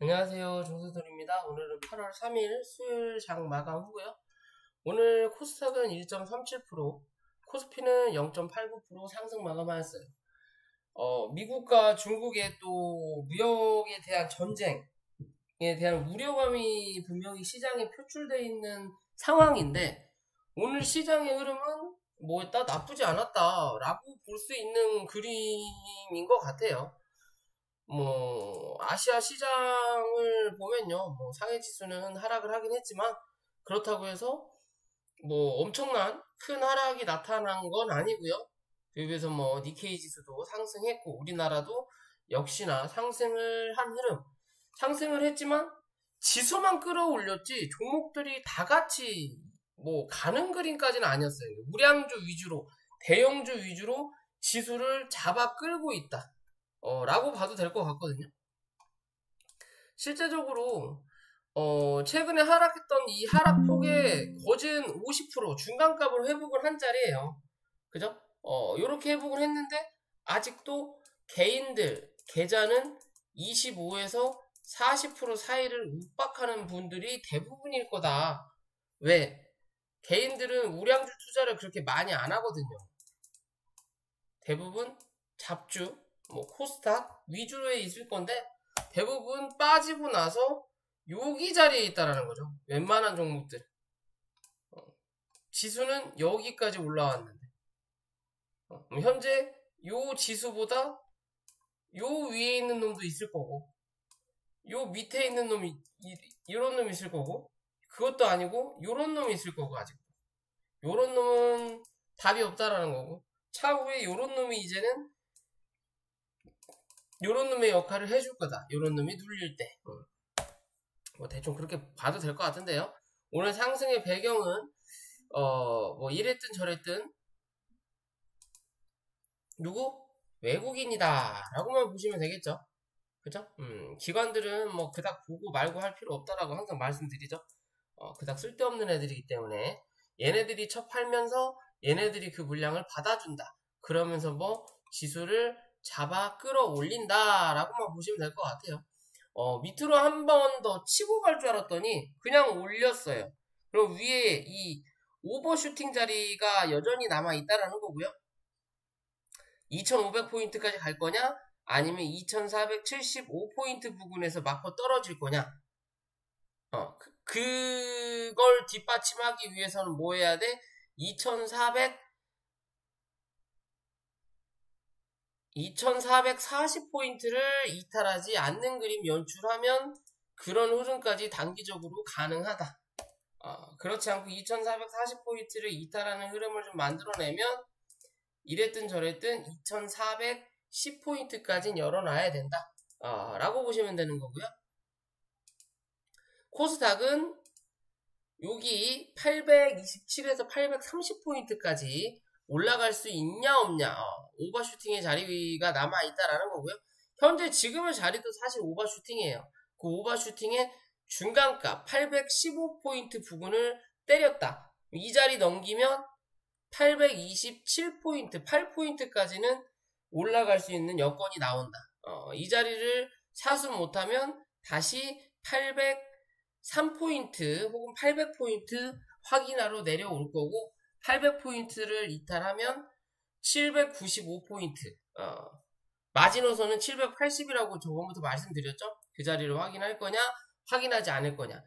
안녕하세요. 조수돌입니다. 오늘은 8월 3일 수요일 장 마감 후고요. 오늘 코스닥은 1.37%, 코스피는 0.89% 상승 마감하였어요. 미국과 중국의 또 무역에 대한 전쟁에 대한 우려감이 분명히 시장에 표출되어 있는 상황인데, 오늘 시장의 흐름은 나쁘지 않았다라고 볼 수 있는 그림인 것 같아요. 아시아 시장을 보면요, 상해 지수는 하락을 하긴 했지만, 그렇다고 해서, 엄청난 큰 하락이 나타난 건 아니고요. 그래서 니케이 지수도 상승했고, 우리나라도 역시나 상승을 한 흐름. 상승을 했지만, 지수만 끌어올렸지, 종목들이 다 같이, 가는 그림까지는 아니었어요. 우량주 위주로, 대형주 위주로 지수를 잡아 끌고 있다. 라고 봐도 될 것 같거든요. 실제적으로 최근에 하락했던 이 하락폭의 거진 50% 중간값을 회복을 한 자리예요. 그죠? 요렇게 회복을 했는데 아직도 개인들 계좌는 25에서 40% 사이를 육박하는 분들이 대부분일 거다. 왜? 개인들은 우량주 투자를 그렇게 많이 안 하거든요. 대부분 잡주, 코스닥 위주로 있을 건데 대부분 빠지고 나서 여기 자리에 있다라는 거죠. 웬만한 종목들. 지수는 여기까지 올라왔는데 현재 요 지수보다 요 위에 있는 놈도 있을 거고 요 밑에 있는 놈이 이런 놈이 있을 거고 그것도 아니고 요런 놈이 있을 거고 아직 요런 놈은 답이 없다라는 거고 차후에 요런 놈이 이제는 요런 놈의 역할을 해줄 거다. 요런 놈이 눌릴 때. 대충 그렇게 봐도 될 것 같은데요. 오늘 상승의 배경은, 이랬든 저랬든, 누구? 외국인이다. 라고만 보시면 되겠죠. 그죠? 기관들은 그닥 보고 말고 할 필요 없다라고 항상 말씀드리죠. 그닥 쓸데없는 애들이기 때문에, 얘네들이 첫 팔면서 얘네들이 그 물량을 받아준다. 그러면서 지수를 잡아 끌어올린다 라고만 보시면 될 것 같아요. 밑으로 한 번 더 치고 갈 줄 알았더니 그냥 올렸어요. 그럼 위에 이 오버슈팅 자리가 여전히 남아있다라는 거고요. 2500포인트까지 갈 거냐 아니면 2475포인트 부근에서 맞고 떨어질 거냐. 그걸 뒷받침하기 위해서는 뭐 해야 돼? 2440포인트를 이탈하지 않는 그림 연출하면 그런 흐름까지 단기적으로 가능하다. 그렇지 않고 2440포인트를 이탈하는 흐름을 좀 만들어내면 이랬든 저랬든 2410포인트까지는 열어놔야 된다. 라고 보시면 되는 거고요. 코스닥은 여기 827에서 830포인트까지 올라갈 수 있냐 없냐 오버슈팅의 자리가 남아있다라는 거고요. 현재 지금의 자리도 사실 오버슈팅이에요. 그 오버슈팅의 중간값 815포인트 부분을 때렸다. 이 자리 넘기면 827포인트 8포인트까지는 올라갈 수 있는 여건이 나온다. 이 자리를 사수 못하면 다시 803포인트 혹은 800포인트 확인하러 내려올 거고 800포인트를 이탈하면 795포인트 마지노선은 780이라고 저번부터 말씀드렸죠. 그 자리를 확인할 거냐 확인하지 않을 거냐.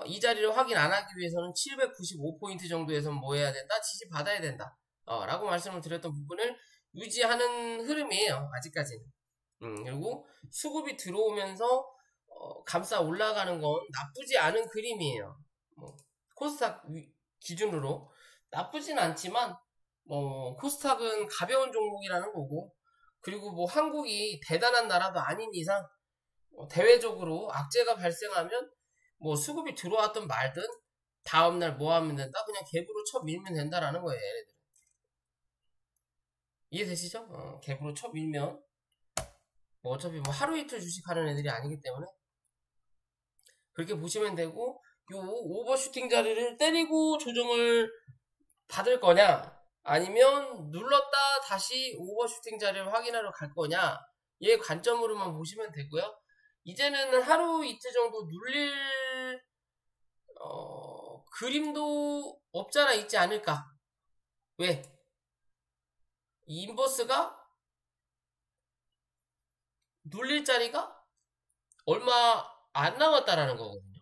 이 자리를 확인 안 하기 위해서는 795포인트 정도에서 뭐 해야 된다? 지지 받아야 된다. 라고 말씀을 드렸던 부분을 유지하는 흐름이에요. 아직까지는. 그리고 수급이 들어오면서 감싸 올라가는 건 나쁘지 않은 그림이에요. 코스닥 기준으로 나쁘진 않지만 코스닥은 가벼운 종목이라는 거고 그리고 한국이 대단한 나라도 아닌 이상 대외적으로 악재가 발생하면 수급이 들어왔든 말든 다음날 뭐 하면 된다? 그냥 갭으로 쳐 밀면 된다라는 거예요. 얘네들은. 이해되시죠? 갭으로 쳐 밀면 어차피 하루 이틀 주식하는 애들이 아니기 때문에 그렇게 보시면 되고 요 오버슈팅 자리를 때리고 조정을 받을 거냐 아니면 눌렀다 다시 오버슈팅 자리를 확인하러 갈 거냐 얘 관점으로만 보시면 되고요. 이제는 하루 이틀 정도 눌릴 그림도 없잖아 있지 않을까. 왜? 이 인버스가 눌릴 자리가 얼마 안 남았다라는 거거든요.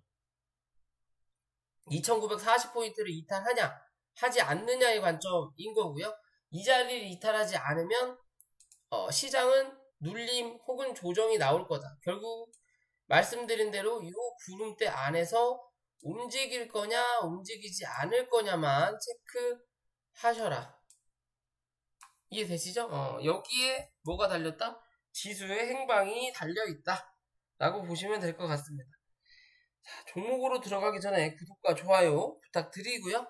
2940포인트를 이탈하냐 하지 않느냐의 관점인 거고요. 이 자리를 이탈하지 않으면 시장은 눌림 혹은 조정이 나올 거다. 결국 말씀드린 대로 이 구름대 안에서 움직일 거냐 움직이지 않을 거냐만 체크하셔라. 이해되시죠? 여기에 뭐가 달렸다? 지수의 행방이 달려있다 라고 보시면 될 것 같습니다. 자, 종목으로 들어가기 전에 구독과 좋아요 부탁드리고요.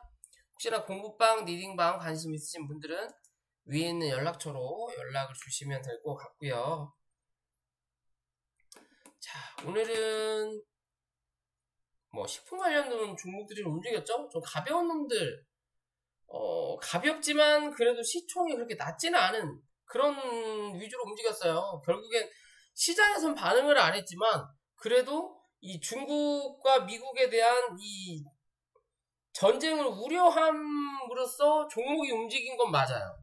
혹시나 공부방, 리딩방 관심 있으신 분들은 위에 있는 연락처로 연락을 주시면 될 것 같고요. 자, 오늘은 뭐 식품 관련된 종목들이 움직였죠? 좀 가벼운 놈들, 가볍지만 그래도 시총이 그렇게 낮지는 않은 그런 위주로 움직였어요. 결국엔 시장에선 반응을 안 했지만 그래도 이 중국과 미국에 대한 이 전쟁을 우려함으로써 종목이 움직인 건 맞아요.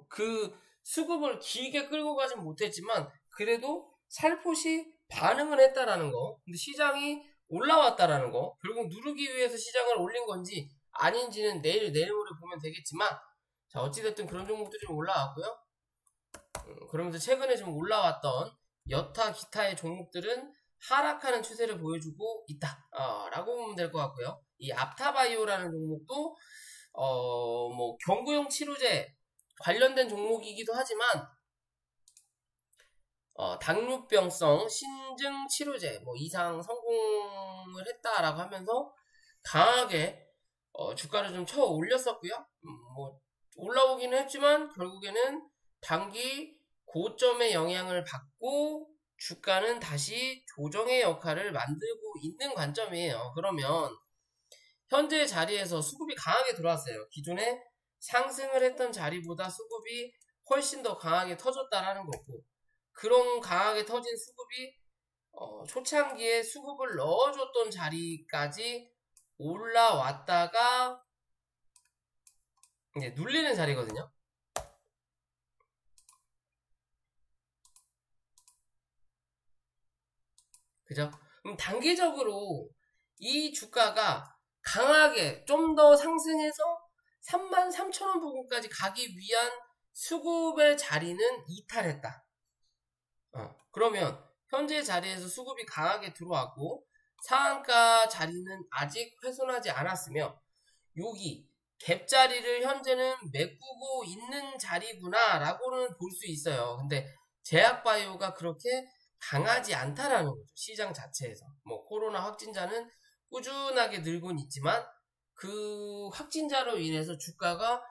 그 수급을 길게 끌고 가진 못했지만 그래도 살포시 반응을 했다라는 거. 근데 시장이 올라왔다라는 거. 결국 누르기 위해서 시장을 올린 건지 아닌지는 내일 모레 보면 되겠지만, 자, 어찌됐든 그런 종목들이 좀 올라왔고요. 그러면서 최근에 좀 올라왔던 여타 기타의 종목들은 하락하는 추세를 보여주고 있다 라고 보면 될 것 같고요. 이 앞타바이오라는 종목도 뭐 경구용 치료제 관련된 종목이기도 하지만 당뇨병성 신증 치료제 뭐 이상 성공을 했다라고 하면서 강하게 주가를 좀 쳐 올렸었고요. 뭐 올라오기는 했지만 결국에는 단기 고점의 영향을 받고 주가는 다시 조정의 역할을 만들고 있는 관점이에요. 그러면 현재 자리에서 수급이 강하게 들어왔어요. 기존에 상승을 했던 자리보다 수급이 훨씬 더 강하게 터졌다라는 거고, 그런 강하게 터진 수급이 초창기에 수급을 넣어줬던 자리까지 올라왔다가 이제 눌리는 자리거든요. 그죠? 그럼 단기적으로 이 주가가 강하게 좀 더 상승해서 33,000원 부근까지 가기 위한 수급의 자리는 이탈했다. 그러면 현재 자리에서 수급이 강하게 들어왔고 상한가 자리는 아직 훼손하지 않았으며 여기 갭 자리를 현재는 메꾸고 있는 자리구나 라고는 볼 수 있어요. 근데 제약바이오가 그렇게 강하지 않다라는 거죠. 시장 자체에서. 뭐 코로나 확진자는 꾸준하게 늘고는 있지만 그 확진자로 인해서 주가가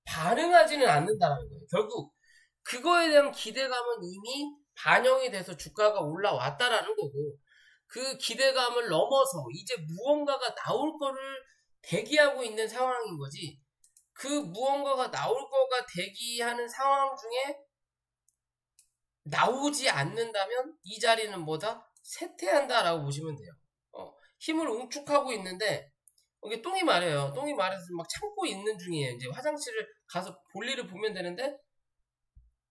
반응하지는 않는다는 거예요. 결국 그거에 대한 기대감은 이미 반영이 돼서 주가가 올라왔다라는 거고, 그 기대감을 넘어서 이제 무언가가 나올 거를 대기하고 있는 상황인 거지, 그 무언가가 나올 거가 대기하는 상황 중에 나오지 않는다면 이 자리는 뭐다? 쇠퇴한다라고 보시면 돼요. 힘을 웅축하고 있는데 이게 똥이 마려요. 똥이 마려서 막 참고 있는 중이에요. 이제 화장실을 가서 볼일을 보면 되는데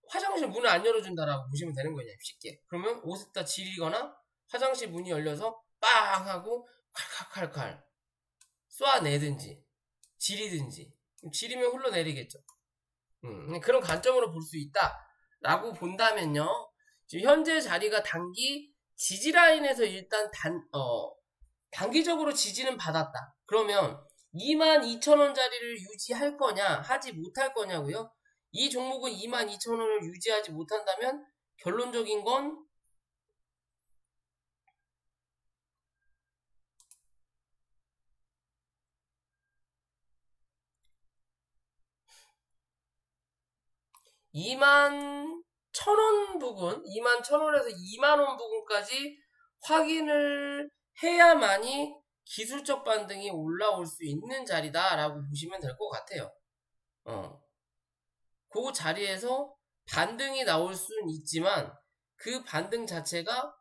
화장실 문을 안 열어준다라고 보시면 되는 거예요. 쉽게. 그러면 옷에다 지리거나 화장실 문이 열려서 빵 하고 칼칼칼칼 쏴내든지 지리든지, 지리면 흘러내리겠죠. 그런 관점으로 볼 수 있다라고 본다면요, 지금 현재 자리가 단기 지지라인에서 일단 단기적으로 지지는 받았다. 그러면 22,000원짜리를 유지할 거냐 하지 못할 거냐고요. 이 종목은 22,000원을 유지하지 못한다면 결론적인 건 (21,000원) 부근, 21,000원에서 2만원 부근까지 확인을 해야만이 기술적 반등이 올라올 수 있는 자리다라고 보시면 될 것 같아요. 그 자리에서 반등이 나올 수는 있지만 그 반등 자체가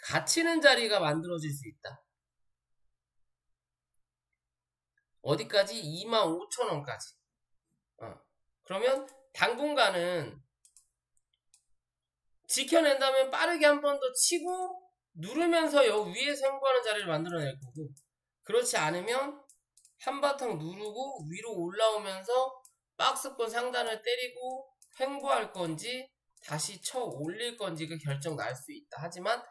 갇히는 자리가 만들어질 수 있다. 어디까지? 25,000원까지. 그러면 당분간은 지켜낸다면 빠르게 한 번 더 치고 누르면서 여기 위에서 횡보하는 자리를 만들어낼 거고, 그렇지 않으면 한바탕 누르고 위로 올라오면서 박스권 상단을 때리고 횡보할 건지 다시 쳐 올릴 건지가 결정 날 수 있다. 하지만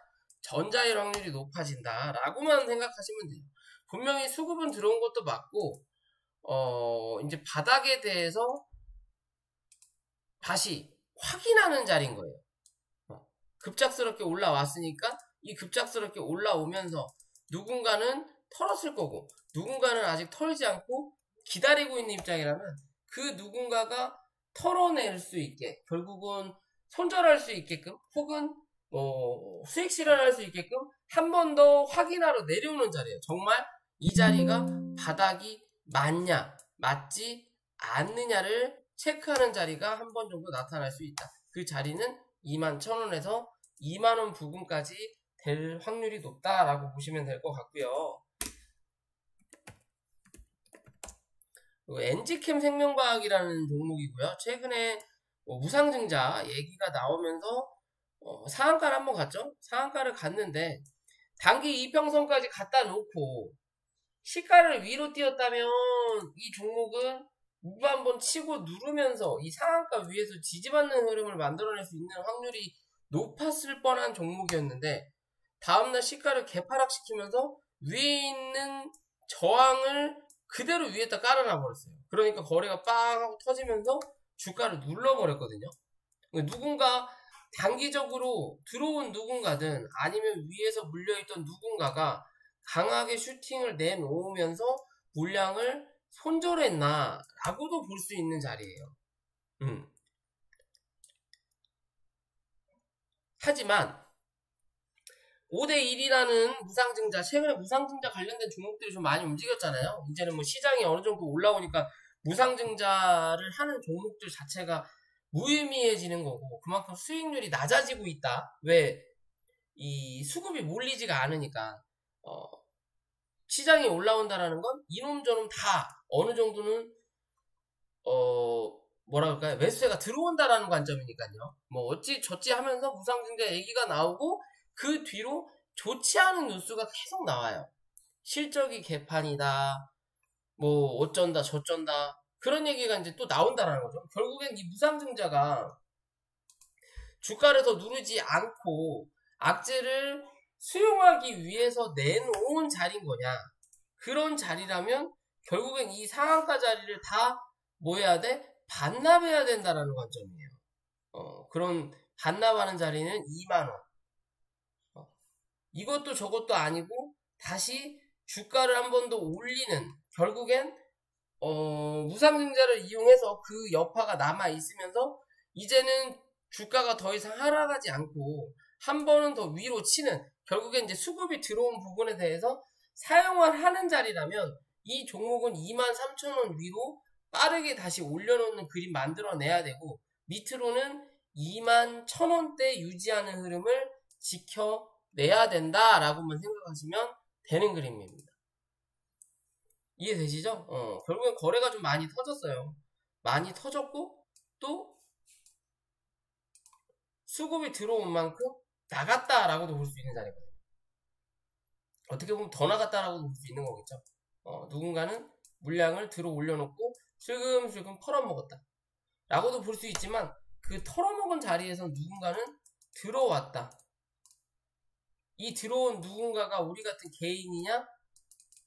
전자일 확률이 높아진다 라고만 생각하시면 돼요. 분명히 수급은 들어온 것도 맞고 이제 바닥에 대해서 다시 확인하는 자리인 거예요. 급작스럽게 올라왔으니까 이 급작스럽게 올라오면서 누군가는 털었을 거고 누군가는 아직 털지 않고 기다리고 있는 입장이라면 그 누군가가 털어낼 수 있게, 결국은 손절할 수 있게끔 혹은 수익 실현할 수 있게끔 한 번 더 확인하러 내려오는 자리예요. 정말 이 자리가 바닥이 맞냐 맞지 않느냐를 체크하는 자리가 한 번 정도 나타날 수 있다. 그 자리는 21,000원에서 2만원 부근까지 될 확률이 높다라고 보시면 될 것 같고요. 엔지캠 생명과학이라는 종목이고요. 최근에 무상증자 얘기가 나오면서 상한가를 한번 갔죠. 상한가를 갔는데 단기 이평선까지 갖다 놓고 시가를 위로 띄었다면 이 종목은 무브 한번 치고 누르면서 이 상한가 위에서 지지받는 흐름을 만들어낼 수 있는 확률이 높았을 뻔한 종목이었는데 다음날 시가를 개파락시키면서 위에 있는 저항을 그대로 위에다 깔아놔 버렸어요. 그러니까 거래가 빵 하고 터지면서 주가를 눌러버렸거든요. 누군가 단기적으로 들어온 누군가든 아니면 위에서 물려있던 누군가가 강하게 슈팅을 내놓으면서 물량을 손절했나 라고도 볼 수 있는 자리예요. 하지만 5대1이라는 무상증자, 최근에 무상증자 관련된 종목들이 좀 많이 움직였잖아요. 이제는 뭐 시장이 어느 정도 올라오니까 무상증자를 하는 종목들 자체가 무의미해지는 거고 그만큼 수익률이 낮아지고 있다. 왜? 이 수급이 몰리지가 않으니까 시장이 올라온다라는 건 이놈 저놈 다 어느 정도는 뭐라 그럴까요? 매수세가 들어온다라는 관점이니까요. 뭐 어찌 저찌 하면서 무상증자 얘기가 나오고 그 뒤로 좋지 않은 뉴스가 계속 나와요. 실적이 개판이다. 뭐 어쩐다 저쩐다. 그런 얘기가 이제 또 나온다라는 거죠. 결국엔 이 무상증자가 주가를 더 누르지 않고 악재를 수용하기 위해서 내놓은 자리인 거냐. 그런 자리라면 결국엔 이 상한가 자리를 다 뭐 해야 돼? 반납해야 된다라는 관점이에요. 그런 반납하는 자리는 2만원. 이것도 저것도 아니고 다시 주가를 한 번 더 올리는, 결국엔 무상증자를 이용해서 그 여파가 남아있으면서 이제는 주가가 더 이상 하락하지 않고 한 번은 더 위로 치는, 결국엔 이제 수급이 들어온 부분에 대해서 사용을 하는 자리라면 이 종목은 23,000원 위로 빠르게 다시 올려놓는 그림 만들어내야 되고 밑으로는 21,000원대 유지하는 흐름을 지켜내야 된다라고만 생각하시면 되는 그림입니다. 이해되시죠? 결국엔 거래가 좀 많이 터졌어요. 많이 터졌고 또 수급이 들어온 만큼 나갔다라고도 볼 수 있는 자리거든요. 어떻게 보면 더 나갔다라고도 볼 수 있는 거겠죠. 누군가는 물량을 들어 올려놓고 슬금슬금 털어먹었다 라고도 볼 수 있지만 그 털어먹은 자리에서 누군가는 들어왔다. 이 들어온 누군가가 우리 같은 개인이냐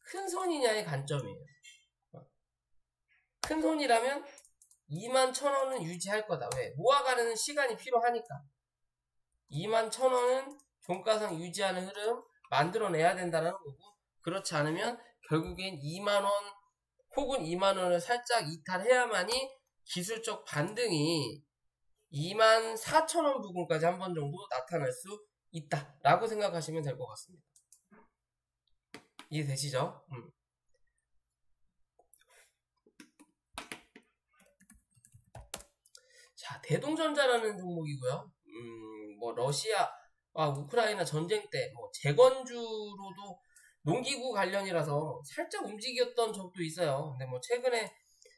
큰 손이냐의 관점이에요. 큰 손이라면 21,000원은 유지할 거다. 왜? 모아가는 시간이 필요하니까. 21,000원은 종가상 유지하는 흐름 만들어내야 된다는 거고, 그렇지 않으면 결국엔 2만원 혹은 2만원을 살짝 이탈해야만이 기술적 반등이 24,000원 부근까지 한 번 정도 나타날 수 있다 라고 생각하시면 될 것 같습니다. 이해되시죠? 자, 대동전자라는 종목이고요. 뭐 러시아 우크라이나 전쟁 때 뭐 재건주로도 농기구 관련이라서 살짝 움직였던 적도 있어요. 근데 뭐 최근에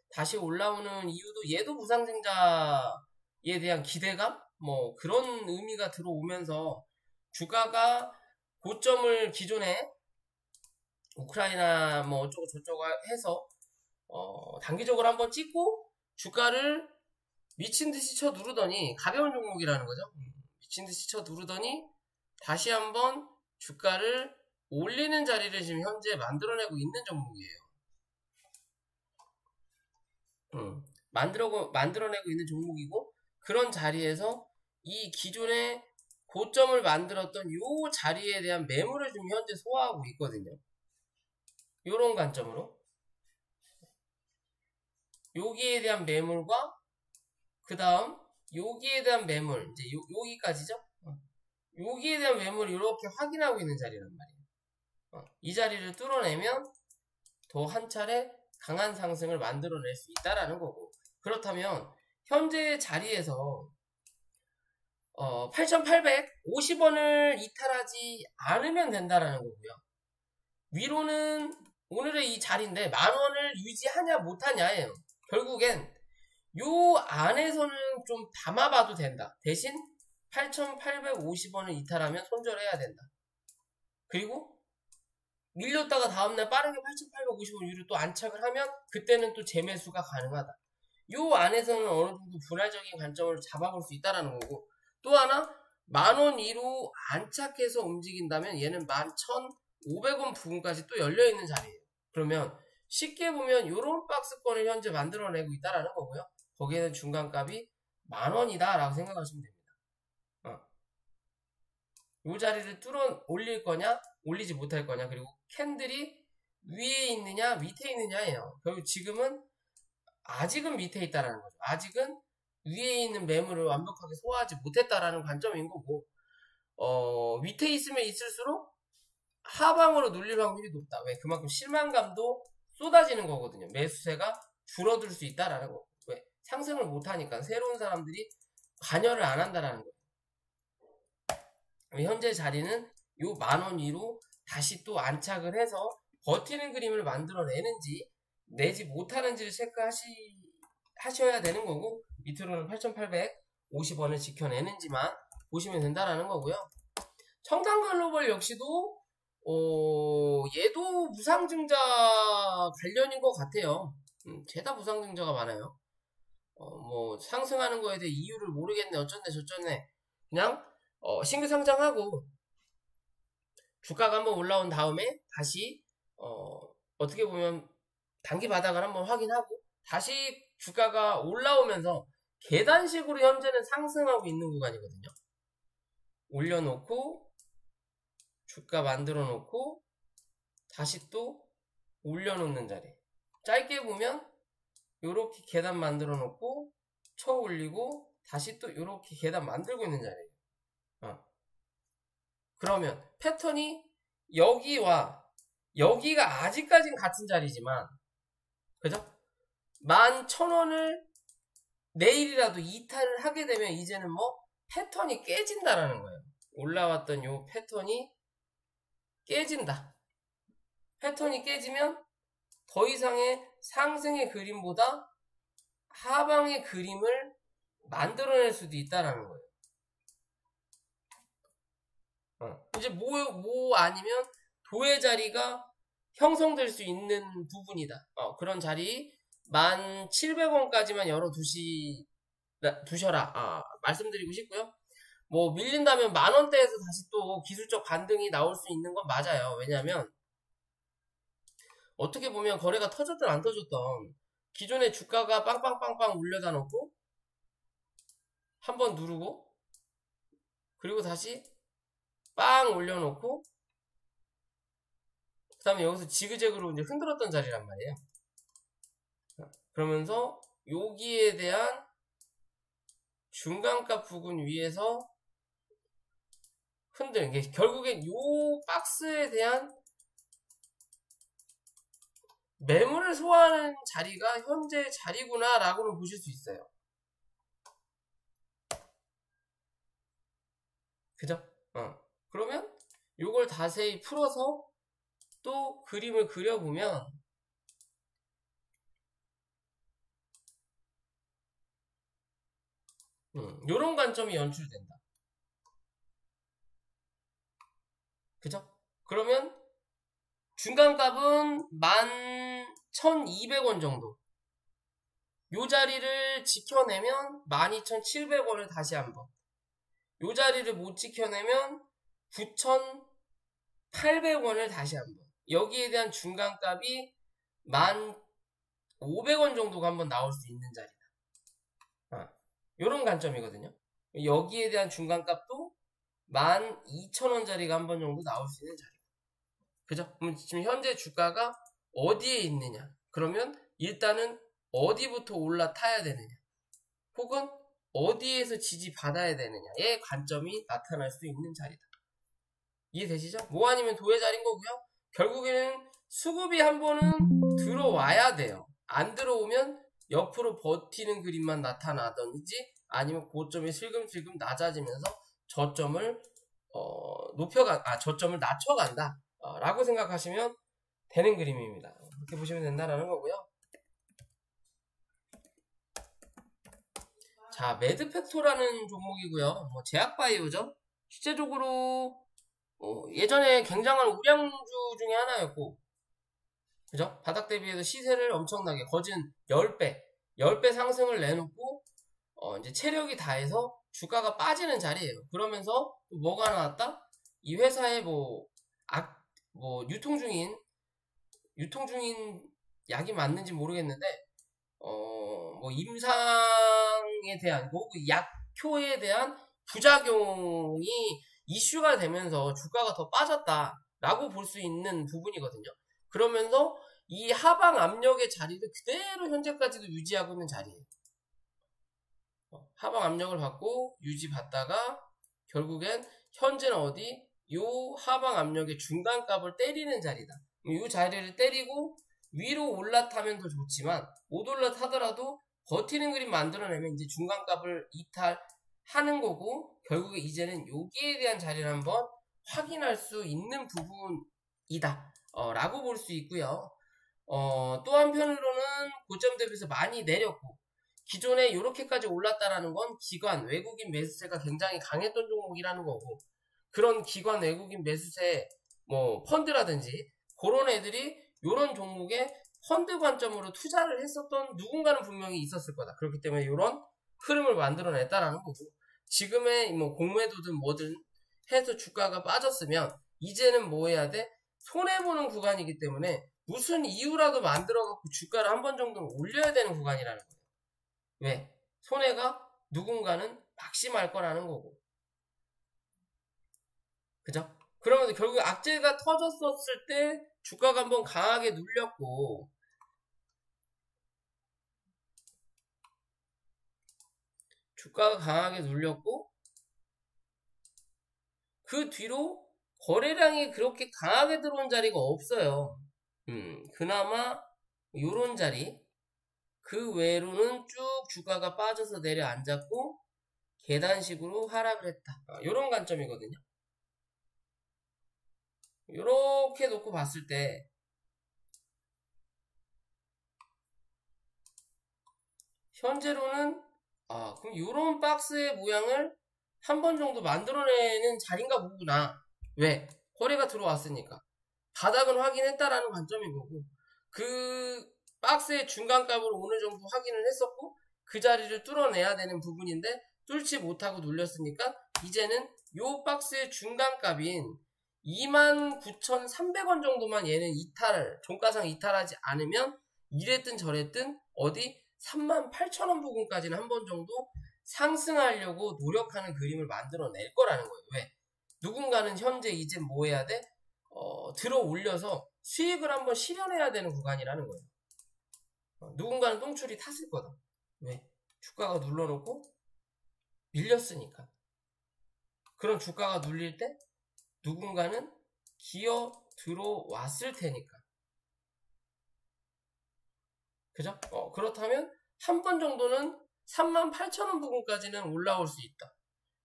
다시 올라오는 이유도 얘도 부상생자에 대한 기대감? 뭐 그런 의미가 들어오면서 주가가 고점을 기존에 우크라이나 뭐 어쩌고 저쩌고 해서 단기적으로 한번 찍고 주가를 미친듯이 쳐 누르더니 가벼운 종목이라는 거죠. 미친듯이 쳐 누르더니 다시 한번 주가를 올리는 자리를 지금 현재 만들어내고 있는 종목이에요. 만들어내고 있는 종목이고, 그런 자리에서 이 기존의 고점을 만들었던 요 자리에 대한 매물을 지금 현재 소화하고 있거든요. 요런 관점으로 여기에 대한 매물과 그 다음 여기에 대한 매물, 이제 여기까지죠. 여기에 대한 매물을 이렇게 확인하고 있는 자리란 말이에요. 이 자리를 뚫어내면 더 한 차례 강한 상승을 만들어낼 수 있다라는 거고, 그렇다면 현재 자리에서 8,850원을 이탈하지 않으면 된다라는 거고요. 위로는 오늘의 이 자리인데 10,000원을 유지하냐 못하냐예요. 결국엔 요 안에서는 좀 담아봐도 된다. 대신 8,850원을 이탈하면 손절해야 된다. 그리고 밀렸다가 다음날 빠르게 8,850원 위로 또 안착을 하면 그때는 또 재매수가 가능하다. 요 안에서는 어느 정도 분할적인 관점을 잡아볼 수 있다는 거고, 또 하나 10,000원 이로 안착해서 움직인다면 얘는 11,500원 부근까지 또 열려있는 자리예요. 그러면 쉽게 보면 요런 박스권을 현재 만들어내고 있다는 거고요. 거기에는 중간값이 10,000원이다 라고 생각하시면 됩니다. 요 자리를 뚫어 올릴 거냐 올리지 못할 거냐, 그리고 캔들이 위에 있느냐 밑에 있느냐예요. 결국 지금은 아직은 밑에 있다라는 거죠. 아직은 위에 있는 매물을 완벽하게 소화하지 못했다라는 관점인 거고, 밑에 있으면 있을수록 하방으로 눌릴 확률이 높다. 왜? 그만큼 실망감도 쏟아지는 거거든요. 매수세가 줄어들 수 있다라는 거. 왜? 상승을 못하니까 새로운 사람들이 관여를 안 한다라는 거예요. 현재 자리는 요 10,000원 위로 다시 또 안착을 해서 버티는 그림을 만들어내는지 내지 못하는지를 체크하셔야 되는 거고, 밑으로는 8,850원을 지켜내는지만 보시면 된다라는 거고요. 청담글로벌 역시도 얘도 무상증자 관련인 것 같아요. 죄다 무상증자가 많아요. 뭐 상승하는 거에 대해 이유를 모르겠네, 어쩌네 저쩌네. 그냥 신규 상장하고 주가가 한번 올라온 다음에 다시 어떻게 보면 단기 바닥을 한번 확인하고 다시 주가가 올라오면서 계단식으로 현재는 상승하고 있는 구간이거든요. 올려놓고 주가 만들어 놓고 다시 또 올려놓는 자리. 짧게 보면 요렇게 계단 만들어 놓고 쳐 올리고 다시 또 요렇게 계단 만들고 있는 자리예요. 그러면 패턴이 여기와 여기가 아직까지는 같은 자리지만, 그죠? 11,000원을 내일이라도 이탈을 하게 되면 이제는 뭐 패턴이 깨진다라는 거예요. 올라왔던 요 패턴이 깨진다. 패턴이 깨지면 더 이상의 상승의 그림보다 하방의 그림을 만들어낼 수도 있다라는 거예요. 이제 뭐 아니면 도의 자리가 형성될 수 있는 부분이다. 그런 자리 1,700원까지만 두셔라. 말씀드리고 싶고요. 뭐 밀린다면 10,000원대에서 다시 또 기술적 반등이 나올 수 있는 건 맞아요. 왜냐하면 어떻게 보면 거래가 터졌든 안 터졌든 기존의 주가가 빵빵빵빵 올려다 놓고 한번 누르고 그리고 다시 빵 올려놓고 그 다음에 여기서 지그재그로 이제 흔들었던 자리란 말이에요. 그러면서 여기에 대한 중간값 부근 위에서 흔드는 게 결국엔 요 박스에 대한 매물을 소화하는 자리가 현재 자리구나 라고는 보실 수 있어요. 그죠? 그러면 요걸 자세히 풀어서 또 그림을 그려보면 요런 관점이 연출된다. 그죠? 그러면 중간값은 11,200원 정도. 요 자리를 지켜내면 12,700원을 다시 한번. 요 자리를 못 지켜내면 9,800원을 다시 한번. 여기에 대한 중간값이 1,500원 정도가 한번 나올 수 있는 자리다. 요런 관점이거든요. 여기에 대한 중간값도 12,000원짜리가 한 번 정도 나올 수 있는 자리. 그죠? 그럼 지금 현재 주가가 어디에 있느냐? 그러면 일단은 어디부터 올라타야 되느냐? 혹은 어디에서 지지받아야 되느냐의 관점이 나타날 수 있는 자리다. 이해되시죠? 뭐 아니면 도의 자리인 거고요. 결국에는 수급이 한 번은 들어와야 돼요. 안 들어오면 옆으로 버티는 그림만 나타나든지 아니면 고점이 슬금슬금 낮아지면서 저점을 저점을 낮춰간다 라고 생각하시면 되는 그림입니다. 이렇게 보시면 된다라는 거고요. 자, 매드팩토라는 종목이고요. 제약바이오죠. 실제적으로 예전에 굉장한 우량주 중에 하나였고, 그죠? 바닥 대비해서 시세를 엄청나게 거진 10배 상승을 내놓고 이제 체력이 다해서 주가가 빠지는 자리예요. 그러면서 뭐가 나왔다? 이 회사의 유통 중인 약이 맞는지 모르겠는데 임상에 대한 약효에 대한 부작용이 이슈가 되면서 주가가 더 빠졌다라고 볼 수 있는 부분이거든요. 그러면서 이 하방 압력의 자리를 그대로 현재까지도 유지하고 있는 자리예요. 하방 압력을 받고 유지받다가 결국엔 현재는 어디? 요 하방 압력의 중간값을 때리는 자리다. 이 자리를 때리고 위로 올라타면 더 좋지만 못 올라타더라도 버티는 그림 만들어내면 이제 중간값을 이탈하는 거고 결국에 이제는 여기에 대한 자리를 한번 확인할 수 있는 부분이다 라고 볼 수 있고요. 또 한편으로는 고점 대비해서 많이 내렸고 기존에 이렇게까지 올랐다라는 건 기관 외국인 매수세가 굉장히 강했던 종목이라는 거고 그런 기관 외국인 매수세 펀드라든지 그런 애들이 이런 종목에 펀드 관점으로 투자를 했었던 누군가는 분명히 있었을 거다. 그렇기 때문에 이런 흐름을 만들어냈다라는 거고 지금의 공매도든 뭐든 해서 주가가 빠졌으면 이제는 뭐 해야 돼? 손해보는 구간이기 때문에 무슨 이유라도 만들어갖고 주가를 한 번 정도는 올려야 되는 구간이라는 거예요. 왜? 손해가 누군가는 막심할 거라는 거고. 그죠? 그러면 결국 악재가 터졌었을 때 주가가 한번 강하게 눌렸고 그 뒤로 거래량이 그렇게 강하게 들어온 자리가 없어요. 그나마 요런 자리 그 외로는 쭉 주가가 빠져서 내려앉았고 계단식으로 하락을 했다. 요런 관점이거든요. 요렇게 놓고 봤을 때 현재로는 그럼 요런 박스의 모양을 한 번 정도 만들어내는 자리인가 보구나. 왜? 거래가 들어왔으니까. 바닥은 확인했다라는 관점인 거고 그 박스의 중간값을 어느 정도 확인을 했었고 그 자리를 뚫어내야 되는 부분인데 뚫지 못하고 눌렸으니까 이제는 요 박스의 중간값인 29,300원 정도만 얘는 종가상 이탈하지 않으면 이랬든 저랬든 어디 38,000원 부근까지는 한 번 정도 상승하려고 노력하는 그림을 만들어낼 거라는 거예요. 왜? 누군가는 현재 이제 뭐 해야 돼? 들어 올려서 수익을 한번 실현해야 되는 구간이라는 거예요. 누군가는 똥줄이 탔을 거다. 왜? 주가가 눌러놓고 밀렸으니까. 그런 주가가 눌릴 때 누군가는 기어 들어왔을 테니까. 그죠? 그렇다면 한 번 정도는 38,000원 부근까지는 올라올 수 있다.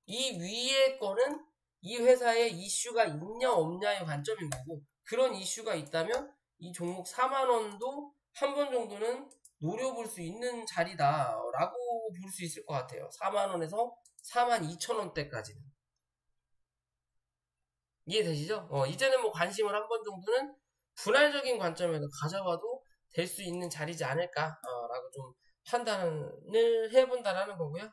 이 위에 거는 이 회사에 이슈가 있냐 없냐의 관점인 거고, 그런 이슈가 있다면 이 종목 4만원도 한 번 정도는 노려볼 수 있는 자리다라고 볼 수 있을 것 같아요. 4만원에서 42,000원대까지는. 이해되시죠? 이제는 뭐 관심을 한 번 정도는 분할적인 관점에서 가져봐도 될 수 있는 자리지 않을까라고 좀 판단을 해본다라는 거고요.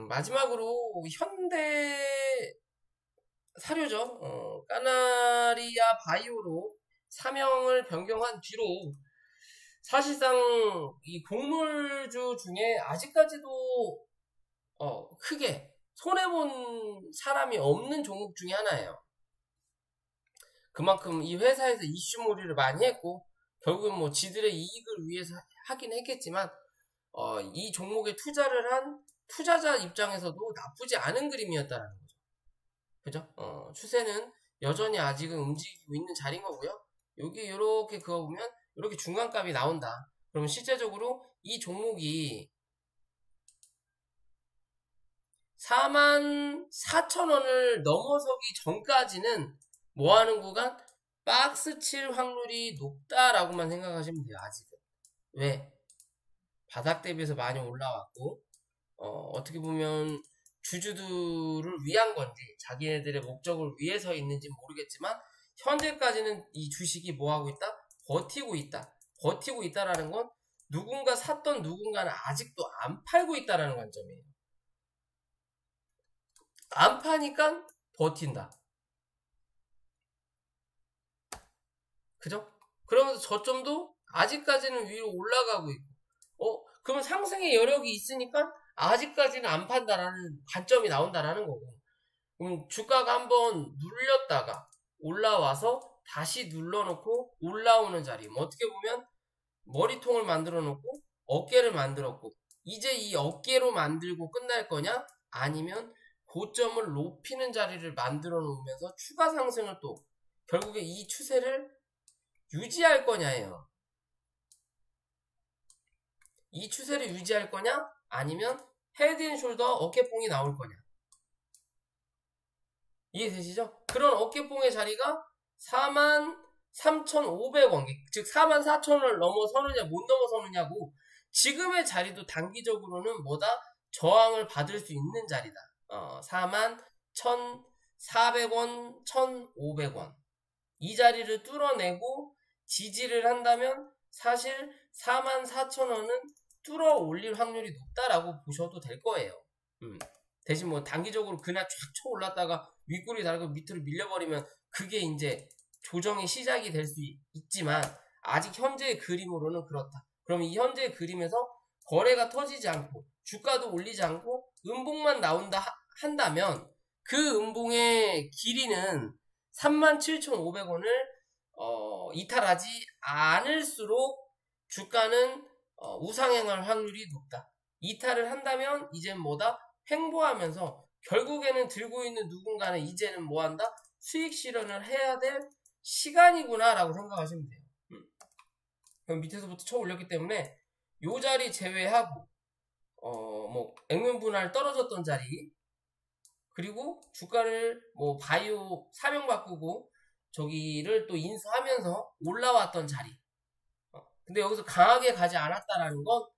마지막으로 현대 사료죠. 까나리아 바이오로 사명을 변경한 뒤로 사실상 이 곡물주 중에 아직까지도 크게 손해본 사람이 없는 종목 중에 하나예요. 그만큼 이 회사에서 이슈몰이를 많이 했고, 결국은 뭐 지들의 이익을 위해서 하긴 했겠지만, 이 종목에 투자를 한 투자자 입장에서도 나쁘지 않은 그림이었다는 거죠. 그죠? 추세는 여전히 아직은 움직이고 있는 자리인 거고요. 여기 이렇게 그어보면 이렇게 중간값이 나온다. 그러면 실제적으로 이 종목이 44,000원을 넘어서기 전까지는 뭐하는 구간? 박스 칠 확률이 높다라고만 생각하시면 돼요. 아직은. 왜? 바닥 대비해서 많이 올라왔고, 어떻게 보면 주주들을 위한 건지 자기네들의 목적을 위해서 있는지 모르겠지만, 현재까지는 이 주식이 뭐하고 있다? 버티고 있다. 버티고 있다라는 건 누군가 샀던 누군가는 아직도 안 팔고 있다라는 관점이에요. 안 파니까 버틴다. 그죠? 그러면서 저점도 아직까지는 위로 올라가고 있고, 그러면 상승의 여력이 있으니까 아직까지는 안 판다라는 관점이 나온다라는 거고, 그럼 주가가 한번 눌렸다가 올라와서 다시 눌러놓고 올라오는 자리, 어떻게 보면 머리통을 만들어 놓고 어깨를 만들었고, 이제 이 어깨로 만들고 끝날 거냐, 아니면 고점을 높이는 자리를 만들어 놓으면서 추가 상승을 또 결국에 이 추세를 유지할 거냐예요. 이 추세를 유지할 거냐, 아니면 헤드앤숄더 어깨뽕이 나올 거냐. 이해되시죠? 그런 어깨뽕의 자리가 43,500원, 즉 44,000원을 넘어서느냐 못 넘어서느냐고, 지금의 자리도 단기적으로는 뭐다? 저항을 받을 수 있는 자리다. 41,400원, 1,500원 이 자리를 뚫어내고 지지를 한다면 사실 44,000원은 뚫어 올릴 확률이 높다라고 보셔도 될 거예요. 대신 뭐 단기적으로 그날 쫙 쳐 올랐다가 윗꼬리 달고 밑으로 밀려버리면 그게 이제 조정의 시작이 될 수 있지만, 아직 현재의 그림으로는 그렇다. 그럼 이 현재의 그림에서 거래가 터지지 않고 주가도 올리지 않고 음봉만 나온다 한다면, 그 음봉의 길이는 37,500원을 이탈하지 않을수록 주가는 우상향할 확률이 높다. 이탈을 한다면 이젠 뭐다? 횡보하면서 결국에는 들고 있는 누군가는 이제는 뭐한다? 수익 실현을 해야 될 시간이구나 라고 생각하시면 돼요. 그럼 밑에서부터 쳐 올렸기 때문에 요 자리 제외하고 뭐 액면 분할 떨어졌던 자리, 그리고 주가를 뭐 바이오 사명 바꾸고 저기를 또 인수하면서 올라왔던 자리. 근데 여기서 강하게 가지 않았다라는 건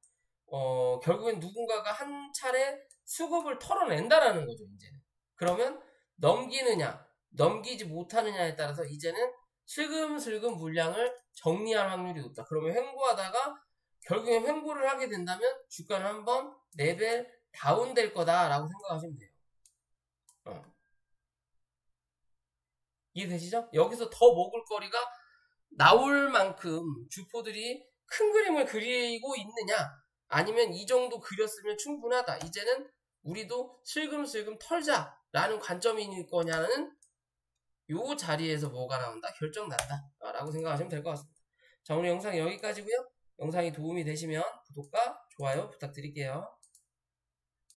결국엔 누군가가 한 차례 수급을 털어낸다라는 거죠, 이제는. 그러면 넘기느냐, 넘기지 못하느냐에 따라서 이제는 슬금슬금 물량을 정리할 확률이 높다. 그러면 횡보하다가 결국엔 횡보를 하게 된다면 주가는 한번 레벨 다운될 거다라고 생각하시면 돼요. 이해되시죠? 여기서 더 먹을 거리가 나올 만큼 주포들이 큰 그림을 그리고 있느냐, 아니면 이 정도 그렸으면 충분하다, 이제는 우리도 슬금슬금 털자라는 관점일 거냐는 요 자리에서 뭐가 나온다? 결정난다 라고 생각하시면 될 것 같습니다. 자, 오늘 영상 여기까지고요. 영상이 도움이 되시면 구독과 좋아요 부탁드릴게요.